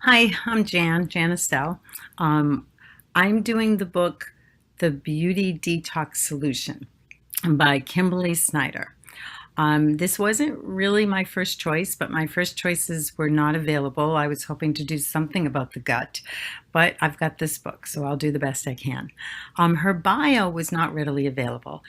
Hi, I'm Jan Estelle. Um, I'm doing the book The Beauty Detox Solution by Kimberly Snyder. This wasn't really my first choice, but my first choices were not available. I was hoping to do something about the gut, but I've got this book, so I'll do the best I can. Her bio was not readily available.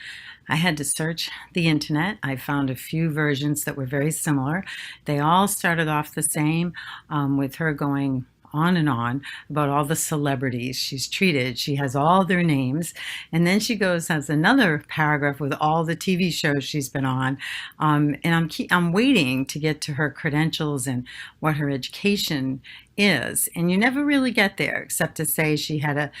I had to search the internet. I found a few versions that were very similar. They all started off the same, with her going on and on about all the celebrities she's treated. She has all their names. And then she goes, has another paragraph with all the TV shows she's been on. I'm waiting to get to her credentials and what her education is. And you never really get there except to say she had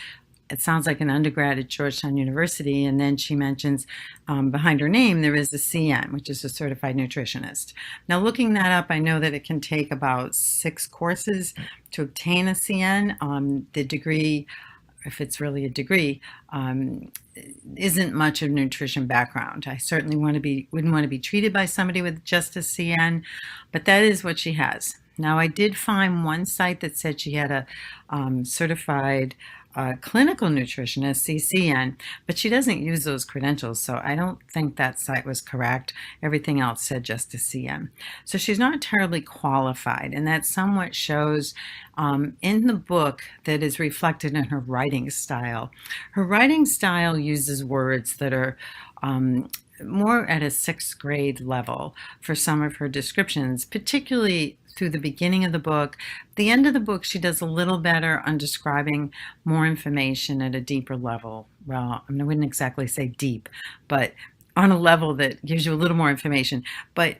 it sounds like an undergrad at Georgetown University. And then she mentions behind her name, there is a CN, which is a certified nutritionist. Now, looking that up, I know that it can take about 6 courses to obtain a CN. The degree, if it's really a degree, isn't much of a nutrition background. I certainly wouldn't want to be treated by somebody with just a CN, but that is what she has. Now, I did find one site that said she had a certified clinical nutritionist, CCN, but she doesn't use those credentials, so I don't think that site was correct. Everything else said just a CN. So she's not terribly qualified, and that somewhat shows in the book that is reflected in her writing style. Her writing style uses words that are more at a 6th grade level for some of her descriptions, particularly through the beginning of the book. The end of the book, she does a little better on describing more information at a deeper level. Well, I wouldn't exactly say deep, but on a level that gives you a little more information. But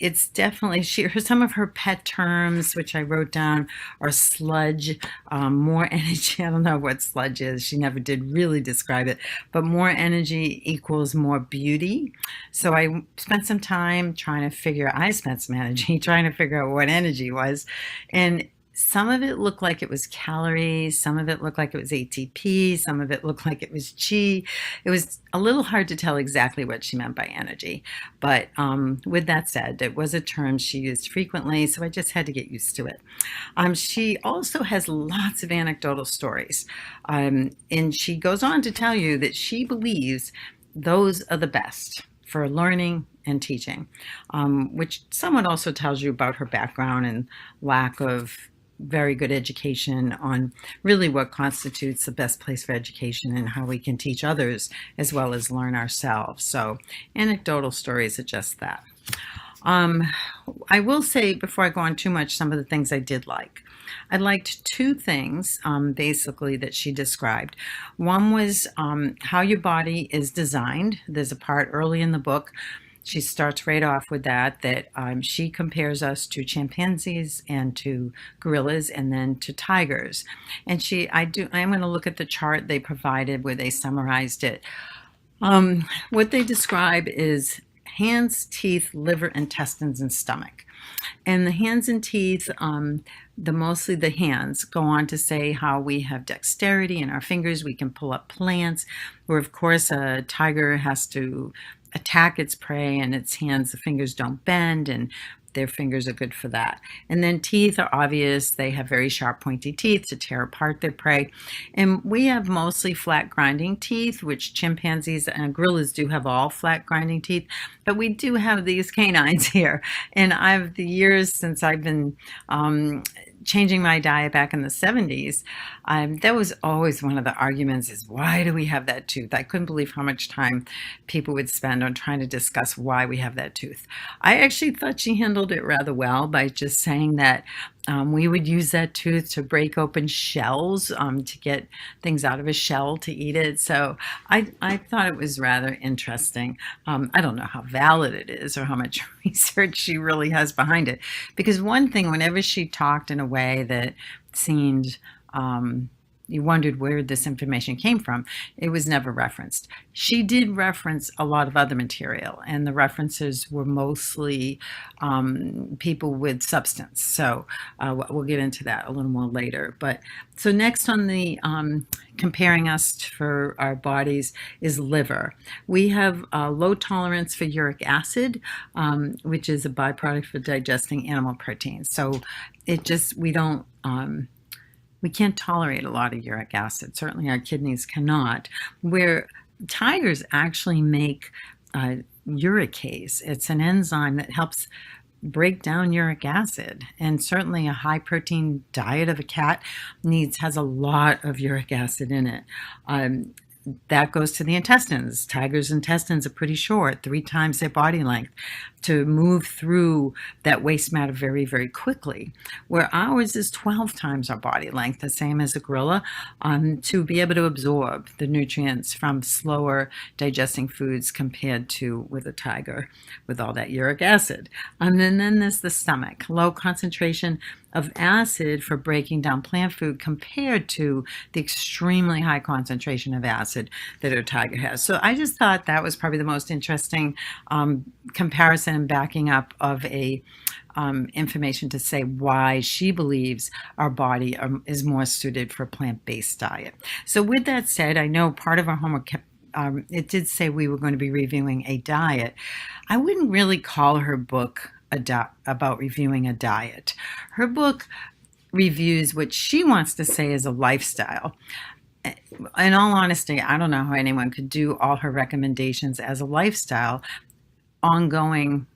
it's definitely some of her pet terms, which I wrote down, are sludge, more energy. I don't know what sludge is. She never did really describe it, but more energy equals more beauty. So I spent some time I spent some energy trying to figure out what energy was. And some of it looked like it was calories, some of it looked like it was ATP, some of it looked like it was chi. It was a little hard to tell exactly what she meant by energy. But with that said, it was a term she used frequently, so I just had to get used to it. She also has lots of anecdotal stories. And she goes on to tell you that she believes those are the best for learning and teaching, which somewhat also tells you about her background and lack of very good education on really what constitutes the best place for education and how we can teach others as well as learn ourselves. So anecdotal stories are just that. Um, I will say before I go on too much, some of the things I did like. I liked 2 things basically that she described. One was how your body is designed. There's a part early in the book. She starts right off with that she compares us to chimpanzees and to gorillas and then to tigers. And I'm going to look at the chart they provided where they summarized it. What they describe is hands, teeth, liver, intestines, and stomach. And the hands and teeth, mostly the hands, go on to say how we have dexterity in our fingers. We can pull up plants, where of course a tiger has to attack its prey, and its hands, the fingers don't bend, and their fingers are good for that. And then teeth are obvious. They have very sharp, pointy teeth to tear apart their prey. And we have mostly flat grinding teeth, which chimpanzees and gorillas do have all flat grinding teeth. But we do have these canines here. And the years since I've been changing my diet back in the 70s, that was always one of the arguments is, why do we have that tooth? I couldn't believe how much time people would spend on trying to discuss why we have that tooth. I actually thought she handled it rather well by just saying that we would use that tooth to break open shells, to get things out of a shell to eat it. So I thought it was rather interesting. I don't know how valid it is or how much research she really has behind it. Because one thing, whenever she talked in a way that seemed you wondered where this information came from, it was never referenced. She did reference a lot of other material, and the references were mostly people with substance. So we'll get into that a little more later. But so next on the comparing us for our bodies is liver. We have low tolerance for uric acid, which is a byproduct for digesting animal proteins. So it just, we can't tolerate a lot of uric acid. Certainly our kidneys cannot. Where tigers actually make uricase. It's an enzyme that helps break down uric acid, and certainly a high protein diet of a cat has a lot of uric acid in it. That goes to the intestines. Tigers' intestines are pretty short, 3 times their body length, to move through that waste matter very, very quickly, where ours is 12 times our body length, the same as a gorilla, to be able to absorb the nutrients from slower digesting foods compared to with a tiger with all that uric acid. And then there's the stomach, low concentration of acid for breaking down plant food compared to the extremely high concentration of acid that a tiger has. So I just thought that was probably the most interesting comparison and backing up of a information to say why she believes our body is more suited for plant-based diet. So with that said, I know part of our homework it did say we were going to be reviewing a diet. I wouldn't really call her book about reviewing a diet. Her book reviews what she wants to say is a lifestyle. In all honesty, I don't know how anyone could do all her recommendations as a lifestyle ongoing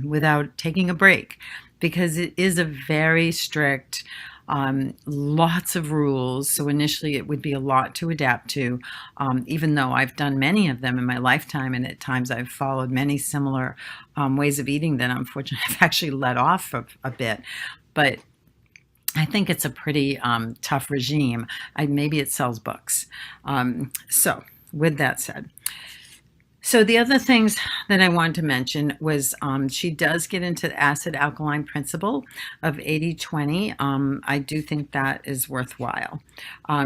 without taking a break, because it is a very strict, lots of rules. So initially it would be a lot to adapt to, even though I've done many of them in my lifetime, and at times I've followed many similar ways of eating that unfortunately I've actually let off a bit. But I think it's a pretty tough regime. Maybe it sells books. So with that said, so the other things that I wanted to mention was she does get into the acid alkaline principle of 80-20. I do think that is worthwhile.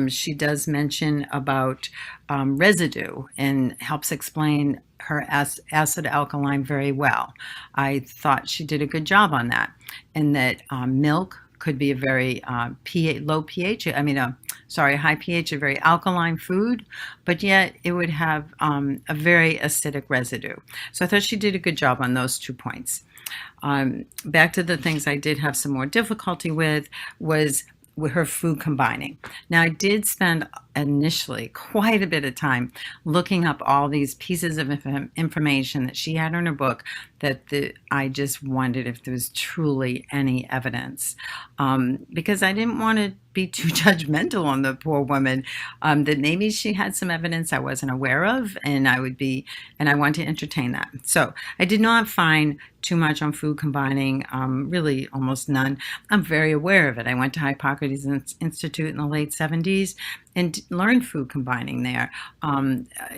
She does mention about residue and helps explain her acid alkaline very well. I thought she did a good job on that, and that milk could be a very high pH, a very alkaline food, but yet it would have a very acidic residue. So I thought she did a good job on those 2 points. Back to the things I did have some more difficulty with was with her food combining. Now, I did spend initially quite a bit of time looking up all these pieces of information that she had in her book that I just wondered if there was truly any evidence, because I didn't want to be too judgmental on the poor woman, that maybe she had some evidence I wasn't aware of, and I want to entertain that. So I did not find too much on food combining, really almost none. I'm very aware of it. I went to Hippocrates Institute in the late 70s and learned food combining there.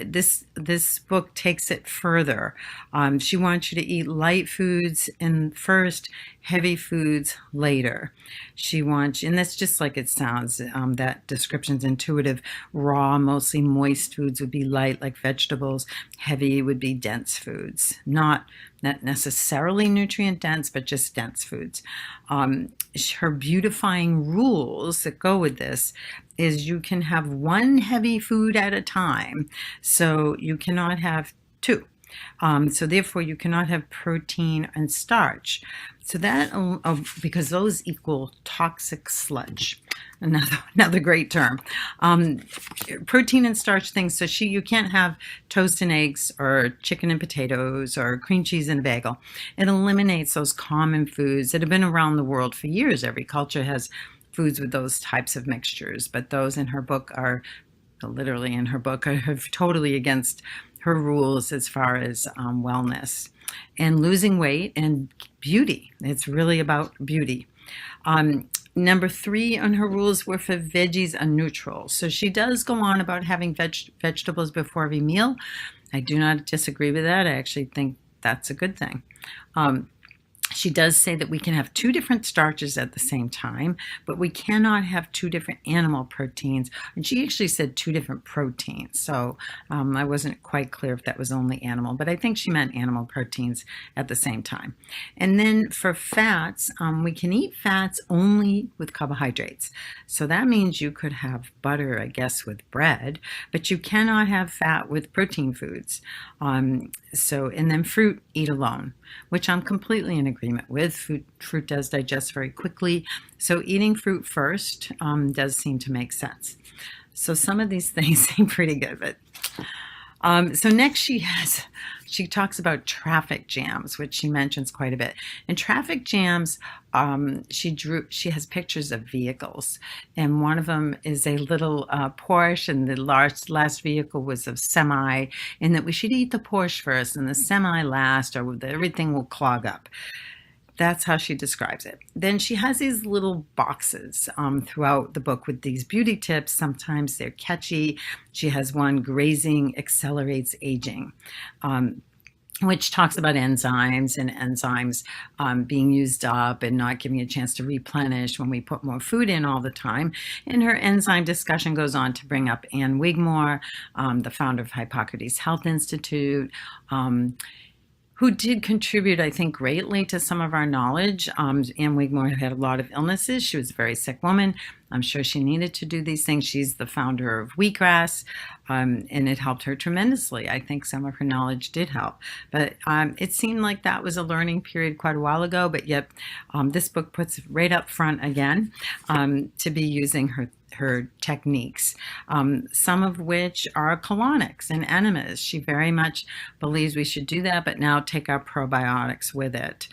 This book takes it further. She wants you to eat light foods first, heavy foods later. She wants, and that's just like it sounds, that description's intuitive. Raw, mostly moist foods would be light, like vegetables. Heavy would be dense foods. Not necessarily nutrient dense, but just dense foods. Her beautifying rules that go with this is you can have one heavy food at a time, so you cannot have 2. So therefore you cannot have protein and starch. So that, because those equal toxic sludge. Another great term. Protein and starch things. So you can't have toast and eggs or chicken and potatoes or cream cheese and a bagel. It eliminates those common foods that have been around the world for years. Every culture has foods with those types of mixtures, but those in her book are literally totally against her rules as far as wellness and losing weight and beauty. It's really about beauty. Number 3 on her rules were for veggies and neutral. So she does go on about having vegetables before every meal. I do not disagree with that. I actually think that's a good thing. She does say that we can have two different starches at the same time, but we cannot have two different animal proteins. And she actually said two different proteins. So I wasn't quite clear if that was only animal, but I think she meant animal proteins at the same time. And then for fats, we can eat fats only with carbohydrates. So that means you could have butter, I guess, with bread, but you cannot have fat with protein foods. And then fruit, eat alone, which I'm completely in agreement with. Fruit does digest very quickly, so eating fruit first does seem to make sense. So some of these things seem pretty good, but so next she talks about traffic jams, which she mentions quite a bit. And traffic jams, she has pictures of vehicles, and one of them is a little Porsche, and the last vehicle was a semi, and that we should eat the Porsche first and the semi last, or everything will clog up. That's how she describes it. Then she has these little boxes throughout the book with these beauty tips. Sometimes they're catchy. She has one, grazing accelerates aging, which talks about enzymes and enzymes being used up and not giving a chance to replenish when we put more food in all the time. And her enzyme discussion goes on to bring up Ann Wigmore, the founder of Hippocrates Health Institute, who did contribute, I think, greatly to some of our knowledge. Ann Wigmore had a lot of illnesses. She was a very sick woman. I'm sure she needed to do these things. She's the founder of wheatgrass, and it helped her tremendously. I think some of her knowledge did help. But it seemed like that was a learning period quite a while ago, but yet this book puts right up front again to be using her techniques, some of which are colonics and enemas. She very much believes we should do that, but now take our probiotics with it.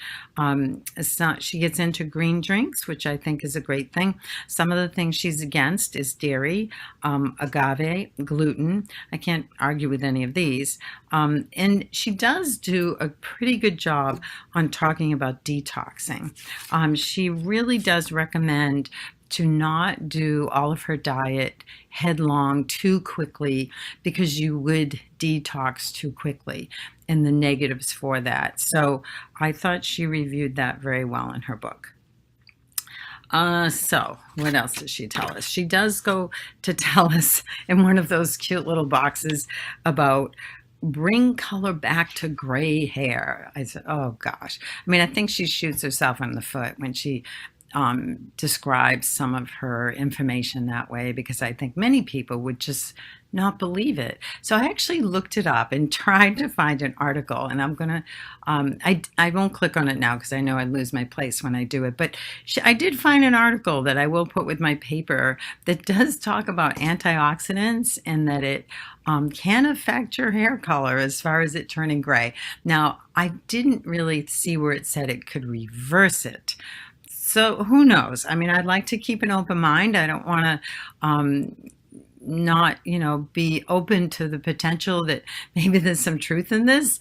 She gets into green drinks, which I think is a great thing. Some of the things she's against is dairy, agave, gluten. I can't argue with any of these. And she does do a pretty good job on talking about detoxing. She really does recommend to not do all of her diet headlong too quickly, because you would detox too quickly, and the negatives for that. So I thought she reviewed that very well in her book. So what else does she tell us? She does go to tell us in one of those cute little boxes about bring color back to gray hair. I said, oh gosh. I mean, I think she shoots herself in the foot when she describes some of her information that way, because I think many people would just not believe it. So I actually looked it up and tried to find an article, and I'm gonna, I won't click on it now because I know I lose my place when I do it, but I did find an article that I will put with my paper that does talk about antioxidants and that it can affect your hair color as far as it turning gray. Now, I didn't really see where it said it could reverse it. So who knows? I mean, I'd like to keep an open mind. I don't want to not, be open to the potential that maybe there's some truth in this.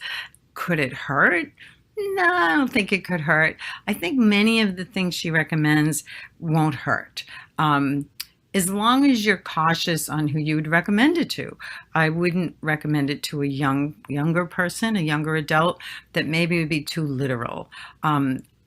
Could it hurt? No, I don't think it could hurt. I think many of the things she recommends won't hurt. As long as you're cautious on who you would recommend it to. I wouldn't recommend it to a younger person, a younger adult that maybe would be too literal.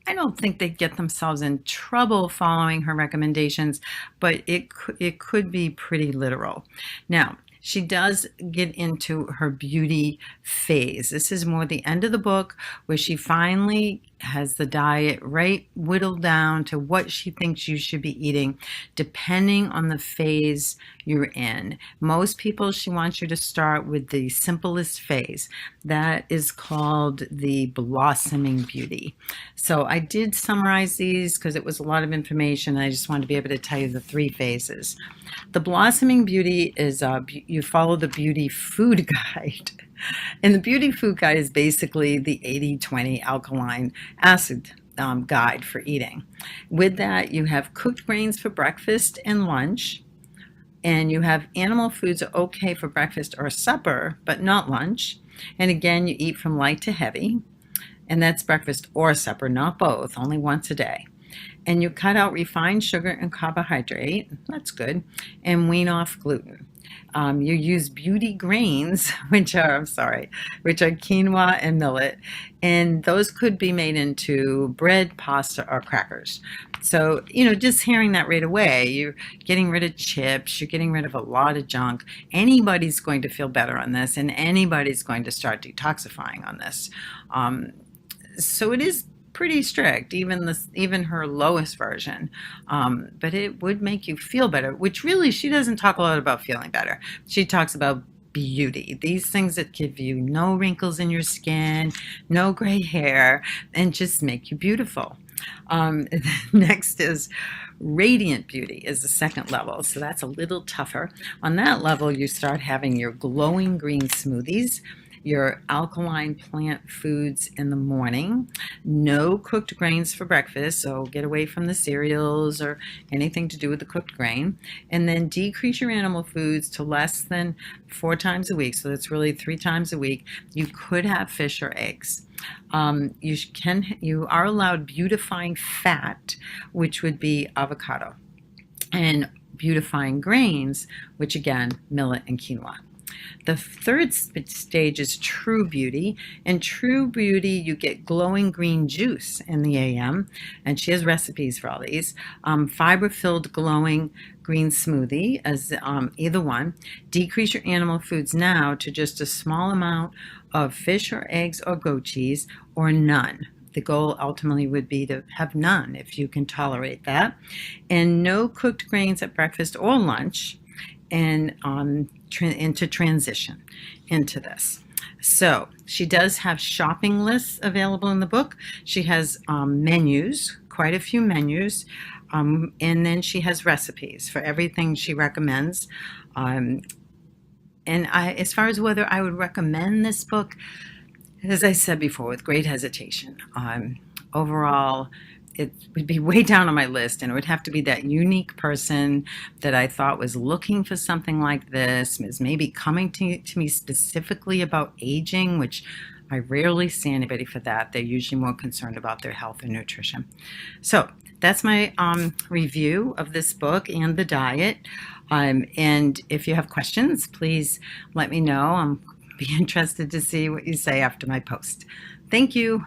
I don't think they'd get themselves in trouble following her recommendations, but it could be pretty literal. Now, she does get into her beauty phase. This is more the end of the book, where she finally has the diet right whittled down to what she thinks you should be eating, depending on the phase you're in. Most people, she wants you to start with the simplest phase. That is called the blossoming beauty. So I did summarize these because it was a lot of information. I just wanted to be able to tell you the 3 phases. The blossoming beauty is you follow the beauty food guide. And the beauty food guide is basically the 80-20 alkaline acid guide for eating. With that, you have cooked grains for breakfast and lunch, and you have animal foods are okay for breakfast or supper, but not lunch. And again, you eat from light to heavy, and that's breakfast or supper, not both, only once a day. And you cut out refined sugar and carbohydrate, that's good, and wean off gluten. You use beauty grains, which are quinoa and millet, and those could be made into bread, pasta, or crackers. So, just hearing that right away, you're getting rid of chips, you're getting rid of a lot of junk. Anybody's going to feel better on this, and anybody's going to start detoxifying on this. Um, so it is pretty strict, even her lowest version. But it would make you feel better, which really she doesn't talk a lot about feeling better. She talks about beauty, these things that give you no wrinkles in your skin, no gray hair, and just make you beautiful. Next is radiant beauty is the second level, so that's a little tougher. On that level, you start having your glowing green smoothies, your alkaline plant foods in the morning, no cooked grains for breakfast, so get away from the cereals or anything to do with the cooked grain, and then decrease your animal foods to less than 4 times a week, so that's really 3 times a week. You could have fish or eggs. You are allowed beautifying fat, which would be avocado, and beautifying grains, which again, millet and quinoa. The third stage is true beauty. In true beauty, you get glowing green juice in the AM, and she has recipes for all these. Fiber-filled glowing green smoothie as either one. Decrease your animal foods now to just a small amount of fish or eggs or goat cheese, or none. The goal ultimately would be to have none if you can tolerate that. And no cooked grains at breakfast or lunch, and into transition into this. So she does have shopping lists available in the book. She has menus, quite a few menus, and then she has recipes for everything she recommends. As far as whether I would recommend this book, as I said before, with great hesitation. Overall, it would be way down on my list, and it would have to be that unique person that I thought was looking for something like this, is maybe coming to me specifically about aging, which I rarely see anybody for that. They're usually more concerned about their health and nutrition. So that's my review of this book and the diet. And if you have questions, please let me know. I'm be interested to see what you say after my post. Thank you.